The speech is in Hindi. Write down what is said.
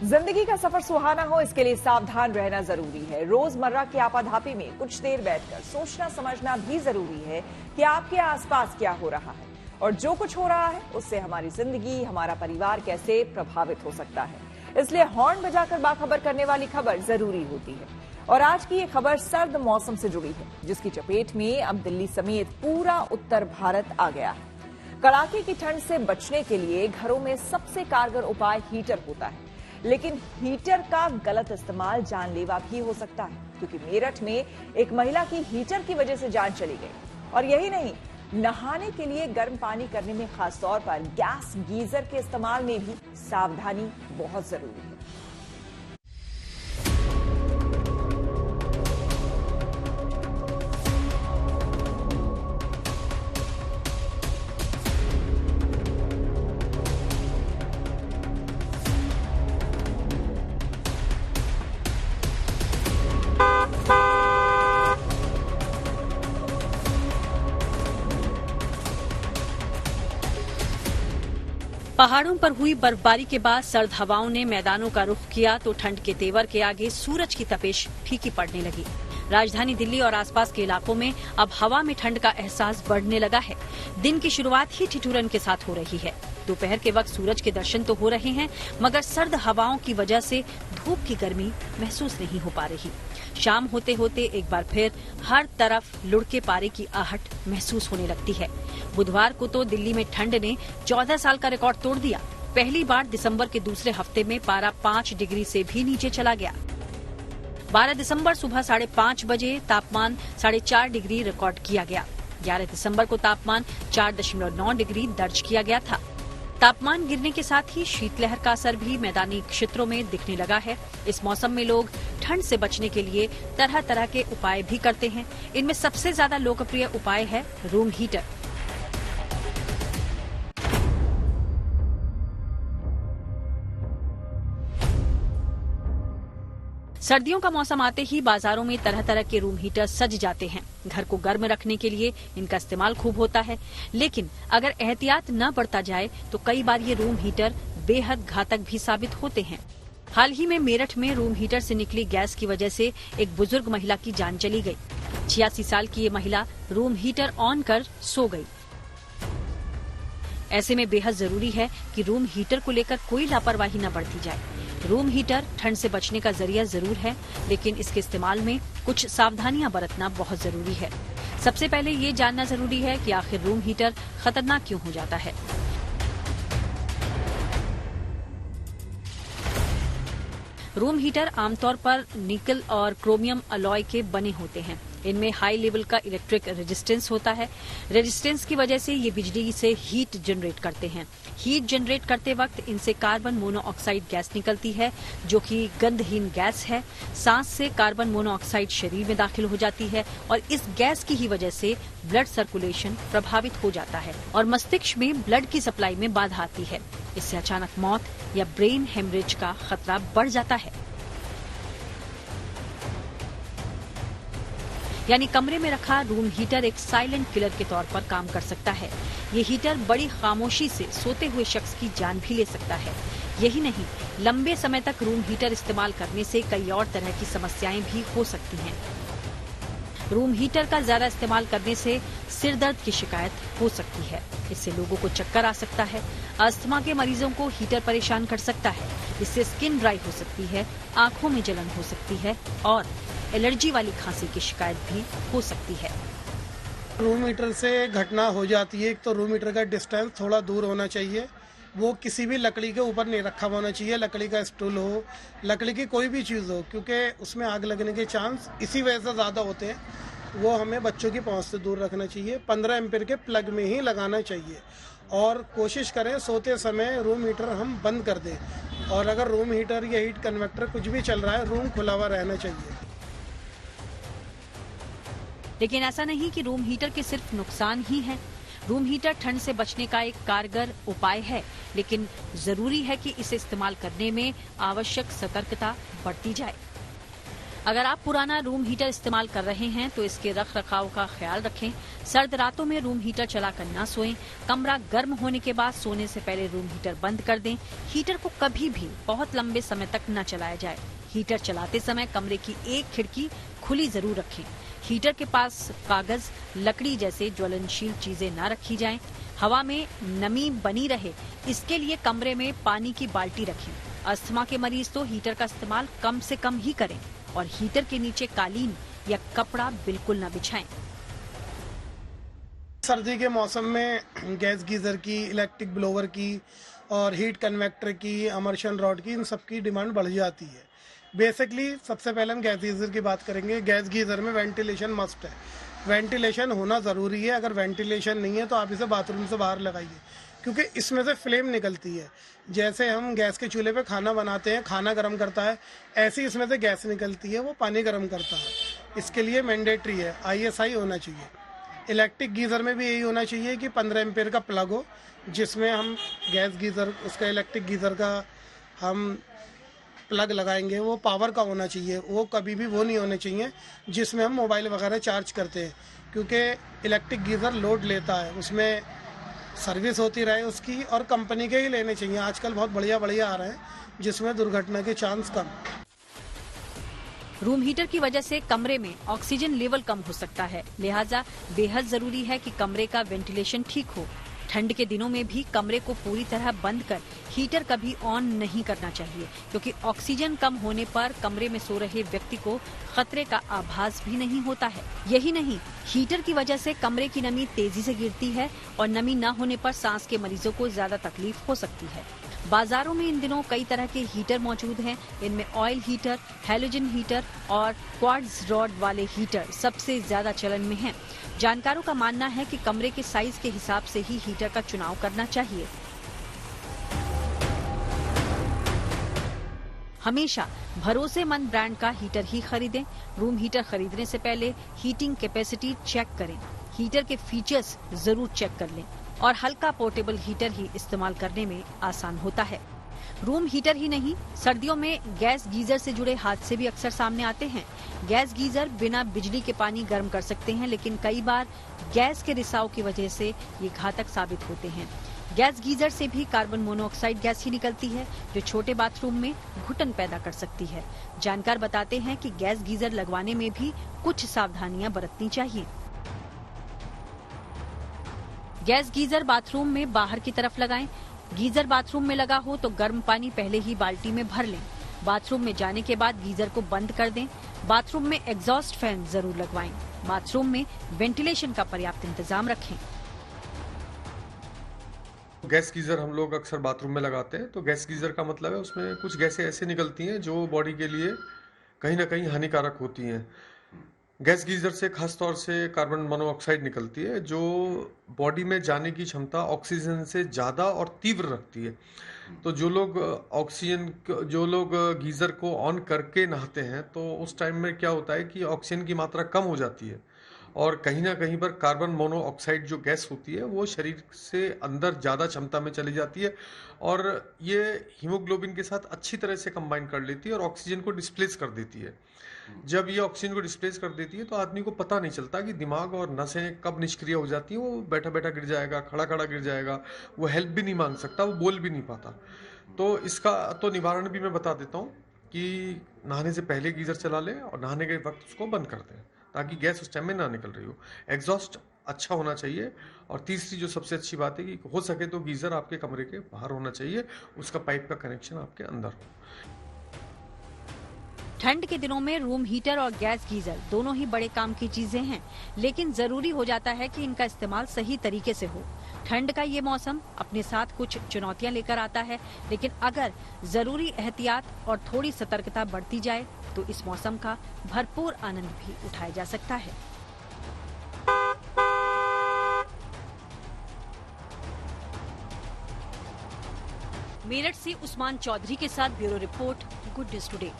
जिंदगी का सफर सुहाना हो, इसके लिए सावधान रहना जरूरी है। रोजमर्रा की आपाधापी में कुछ देर बैठकर सोचना समझना भी जरूरी है कि आपके आसपास क्या हो रहा है और जो कुछ हो रहा है उससे हमारी जिंदगी, हमारा परिवार कैसे प्रभावित हो सकता है। इसलिए हॉर्न बजाकर बाखबर करने वाली खबर जरूरी होती है। और आज की ये खबर सर्द मौसम से जुड़ी है, जिसकी चपेट में अब दिल्ली समेत पूरा उत्तर भारत आ गया है। कड़ाके की ठंड से बचने के लिए घरों में सबसे कारगर उपाय हीटर होता है, लेकिन हीटर का गलत इस्तेमाल जानलेवा भी हो सकता है, क्योंकि मेरठ में एक महिला की हीटर की वजह से जान चली गई। और यही नहीं, नहाने के लिए गर्म पानी करने में खास तौर पर गैस गीजर के इस्तेमाल में भी सावधानी बहुत जरूरी है। पहाड़ों पर हुई बर्फबारी के बाद सर्द हवाओं ने मैदानों का रुख किया तो ठंड के तेवर के आगे सूरज की तपिश फीकी पड़ने लगी। राजधानी दिल्ली और आसपास के इलाकों में अब हवा में ठंड का एहसास बढ़ने लगा है। दिन की शुरुआत ही ठिठुरन के साथ हो रही है। दोपहर के वक्त सूरज के दर्शन तो हो रहे हैं, मगर सर्द हवाओं की वजह से धूप की गर्मी महसूस नहीं हो पा रही। शाम होते होते एक बार फिर हर तरफ लुढ़के पारे की आहट महसूस होने लगती है। बुधवार को तो दिल्ली में ठंड ने 14 साल का रिकॉर्ड तोड़ दिया। पहली बार दिसंबर के दूसरे हफ्ते में पारा 5 डिग्री से भी नीचे चला गया। 12 दिसंबर सुबह 5:30 बजे तापमान 4.5 डिग्री रिकॉर्ड किया गया। 11 दिसंबर को तापमान 4.9 डिग्री दर्ज किया गया था। तापमान गिरने के साथ ही शीतलहर का असर भी मैदानी क्षेत्रों में दिखने लगा है। इस मौसम में लोग ठंड से बचने के लिए तरह तरह के उपाय भी करते हैं। इनमें सबसे ज्यादा लोकप्रिय उपाय है रूम हीटर। सर्दियों का मौसम आते ही बाजारों में तरह तरह के रूम हीटर सज जाते हैं। घर को गर्म रखने के लिए इनका इस्तेमाल खूब होता है, लेकिन अगर एहतियात न बरता जाए तो कई बार ये रूम हीटर बेहद घातक भी साबित होते हैं। हाल ही में मेरठ में रूम हीटर से निकली गैस की वजह से एक बुजुर्ग महिला की जान चली गई। 86 साल की ये महिला रूम हीटर ऑन कर सो गई। ऐसे में बेहद जरूरी है कि रूम हीटर को लेकर कोई लापरवाही न बरती जाए। रूम हीटर ठंड से बचने का जरिया जरूर है, लेकिन इसके इस्तेमाल में कुछ सावधानियां बरतना बहुत जरूरी है। सबसे पहले ये जानना जरूरी है कि आखिर रूम हीटर खतरनाक क्यों हो जाता है। रूम हीटर आमतौर पर निकल और क्रोमियम अलॉय के बने होते हैं। इनमें हाई लेवल का इलेक्ट्रिक रेजिस्टेंस होता है। रेजिस्टेंस की वजह से ये बिजली से हीट जनरेट करते हैं। हीट जनरेट करते वक्त इनसे कार्बन मोनोऑक्साइड गैस निकलती है, जो कि गंधहीन गैस है। सांस से कार्बन मोनोऑक्साइड शरीर में दाखिल हो जाती है और इस गैस की ही वजह से ब्लड सर्कुलेशन प्रभावित हो जाता है और मस्तिष्क में ब्लड की सप्लाई में बाधा आती है। इससे अचानक मौत या ब्रेन हेमरेज का खतरा बढ़ जाता है। यानी कमरे में रखा रूम हीटर एक साइलेंट किलर के तौर पर काम कर सकता है। ये हीटर बड़ी खामोशी से सोते हुए शख्स की जान भी ले सकता है। यही नहीं, लंबे समय तक रूम हीटर इस्तेमाल करने से कई और तरह की समस्याएं भी हो सकती हैं। रूम हीटर का ज्यादा इस्तेमाल करने से सिर दर्द की शिकायत हो सकती है। इससे लोगों को चक्कर आ सकता है। अस्थमा के मरीजों को हीटर परेशान कर सकता है। इससे स्किन ड्राई हो सकती है, आंखों में जलन हो सकती है और एलर्जी वाली खांसी की शिकायत भी हो सकती है। रूम हीटर से घटना हो जाती है। एक तो रूम हीटर का डिस्टेंस थोड़ा दूर होना चाहिए। वो किसी भी लकड़ी के ऊपर नहीं रखा होना चाहिए। लकड़ी का स्टूल हो, लकड़ी की कोई भी चीज़ हो, क्योंकि उसमें आग लगने के चांस इसी वजह से ज़्यादा होते हैं। वो हमें बच्चों की पहुंच से दूर रखना चाहिए। 15 एम्पीयर के प्लग में ही लगाना चाहिए और कोशिश करें सोते समय रूम हीटर हम बंद कर दें। और अगर रूम हीटर या हीट कन्वर्टर कुछ भी चल रहा है, रूम खुला हुआ रहना चाहिए। लेकिन ऐसा नहीं कि रूम हीटर के सिर्फ नुकसान ही हैं। रूम हीटर ठंड से बचने का एक कारगर उपाय है, लेकिन जरूरी है कि इसे इस्तेमाल करने में आवश्यक सतर्कता बरती जाए। अगर आप पुराना रूम हीटर इस्तेमाल कर रहे हैं तो इसके रख रखाव का ख्याल रखें। सर्द रातों में रूम हीटर चलाकर न सोएं। कमरा गर्म होने के बाद सोने से पहले रूम हीटर बंद कर दें। हीटर को कभी भी बहुत लंबे समय तक न चलाया जाए। हीटर चलाते समय कमरे की एक खिड़की खुली जरूर रखें। हीटर के पास कागज, लकड़ी जैसे ज्वलनशील चीजें न रखी जाएं। हवा में नमी बनी रहे, इसके लिए कमरे में पानी की बाल्टी रखें। अस्थमा के मरीज तो हीटर का इस्तेमाल कम से कम ही करें और हीटर के नीचे कालीन या कपड़ा बिल्कुल न बिछाएं। सर्दी के मौसम में गैस गीजर की, इलेक्ट्रिक ब्लोवर की और हीट कन्वेक्टर की, इमर्शन रॉड की, इन सब की डिमांड बढ़ जाती है। बेसिकली सबसे पहले हम गैस गीजर की बात करेंगे। गैस गीजर में वेंटिलेशन मस्ट है, वेंटिलेशन होना ज़रूरी है। अगर वेंटिलेशन नहीं है तो आप इसे बाथरूम से बाहर लगाइए, क्योंकि इसमें से फ्लेम निकलती है। जैसे हम गैस के चूल्हे पे खाना बनाते हैं, खाना गर्म करता है, ऐसी इसमें से गैस निकलती है, वो पानी गर्म करता है। इसके लिए मैंडेटरी है, ISI होना चाहिए। इलेक्ट्रिक गीज़र में भी यही होना चाहिए कि 15 एम्पेयर का प्लग हो, जिसमें हम गैस गीज़र, उसका इलेक्ट्रिक गीज़र का हम प्लग लगाएंगे, वो पावर का होना चाहिए। वो कभी भी वो नहीं होने चाहिए जिसमें हम मोबाइल वगैरह चार्ज करते हैं, क्योंकि इलेक्ट्रिक गीज़र लोड लेता है, उसमें सर्विस होती रहे उसकी, और कंपनी के ही लेने चाहिए। आजकल बहुत बढ़िया आ रहे हैं जिसमें दुर्घटना के चांस कम। रूम हीटर की वजह से कमरे में ऑक्सीजन लेवल कम हो सकता है, लिहाजा बेहद जरूरी है कि कमरे का वेंटिलेशन ठीक हो। ठंड के दिनों में भी कमरे को पूरी तरह बंद कर हीटर कभी ऑन नहीं करना चाहिए, क्योंकि ऑक्सीजन कम होने पर कमरे में सो रहे व्यक्ति को खतरे का आभास भी नहीं होता है। यही नहीं, हीटर की वजह से कमरे की नमी तेजी से गिरती है और नमी न होने पर सांस के मरीजों को ज्यादा तकलीफ हो सकती है। बाजारों में इन दिनों कई तरह के हीटर मौजूद हैं। इनमें ऑयल हीटर, हैलोजन हीटर और क्वार्ट्ज रॉड वाले हीटर सबसे ज्यादा चलन में हैं। जानकारों का मानना है कि कमरे के साइज के हिसाब से ही हीटर का चुनाव करना चाहिए। हमेशा भरोसेमंद ब्रांड का हीटर ही खरीदें। रूम हीटर खरीदने से पहले हीटिंग कैपेसिटी चेक करें। हीटर के फीचर्स जरूर चेक कर लें और हल्का पोर्टेबल हीटर ही इस्तेमाल करने में आसान होता है। रूम हीटर ही नहीं, सर्दियों में गैस गीजर से जुड़े हादसे भी अक्सर सामने आते हैं। गैस गीजर बिना बिजली के पानी गर्म कर सकते हैं, लेकिन कई बार गैस के रिसाव की वजह से ये घातक साबित होते हैं। गैस गीजर से भी कार्बन मोनोऑक्साइड गैस ही निकलती है, जो छोटे बाथरूम में घुटन पैदा कर सकती है। जानकार बताते हैं कि गैस गीजर लगवाने में भी कुछ सावधानियां बरतनी चाहिए। गैस गीजर बाथरूम में बाहर की तरफ लगाएं। गीजर बाथरूम में लगा हो तो गर्म पानी पहले ही बाल्टी में भर लें। बाथरूम में जाने के बाद गीजर को बंद कर दें। बाथरूम में एग्जॉस्ट फैन जरूर लगवाएं। बाथरूम में वेंटिलेशन का पर्याप्त इंतजाम रखें। गैस गीजर हम लोग अक्सर बाथरूम में लगाते हैं, तो गैस गीजर का मतलब है उसमें कुछ गैसें ऐसे निकलती हैं जो बॉडी के लिए कहीं ना कहीं हानिकारक होती हैं। गैस गीजर से खास तौर से कार्बन मोनोऑक्साइड निकलती है, जो बॉडी में जाने की क्षमता ऑक्सीजन से ज़्यादा और तीव्र रखती है। तो जो लोग गीजर को ऑन करके नहाते हैं, तो उस टाइम में क्या होता है कि ऑक्सीजन की मात्रा कम हो जाती है और कहीं ना कहीं पर कार्बन मोनोऑक्साइड जो गैस होती है वो शरीर से अंदर ज़्यादा क्षमता में चली जाती है और ये हीमोग्लोबिन के साथ अच्छी तरह से कंबाइन कर लेती है और ऑक्सीजन को डिस्प्लेस कर देती है। जब ये ऑक्सीजन को डिस्प्लेस कर देती है तो आदमी को पता नहीं चलता कि दिमाग और नसें कब निष्क्रिय हो जाती हैं। वो बैठा बैठा गिर जाएगा, खड़ा खड़ा गिर जाएगा, वो हेल्प भी नहीं मांग सकता, वो बोल भी नहीं पाता। तो इसका तो निवारण भी मैं बता देता हूँ कि नहाने से पहले गीजर चला लें और नहाने के वक्त उसको बंद कर दें, ताकि गैस उस टाइम में ना निकल रही हो। एग्जॉस्ट अच्छा होना चाहिए और तीसरी जो सबसे अच्छी बात है कि हो सके तो गीजर आपके कमरे के बाहर होना चाहिए, उसका पाइप का कनेक्शन आपके अंदर हो। ठंड के दिनों में रूम हीटर और गैस गीजर दोनों ही बड़े काम की चीजें हैं, लेकिन जरूरी हो जाता है कि इनका इस्तेमाल सही तरीके से हो। ठंड का ये मौसम अपने साथ कुछ चुनौतियां लेकर आता है, लेकिन अगर जरूरी एहतियात और थोड़ी सतर्कता बरती जाए तो इस मौसम का भरपूर आनंद भी उठाया जा सकता है। मेरठ से उस्मान चौधरी के साथ bureau report, good news today.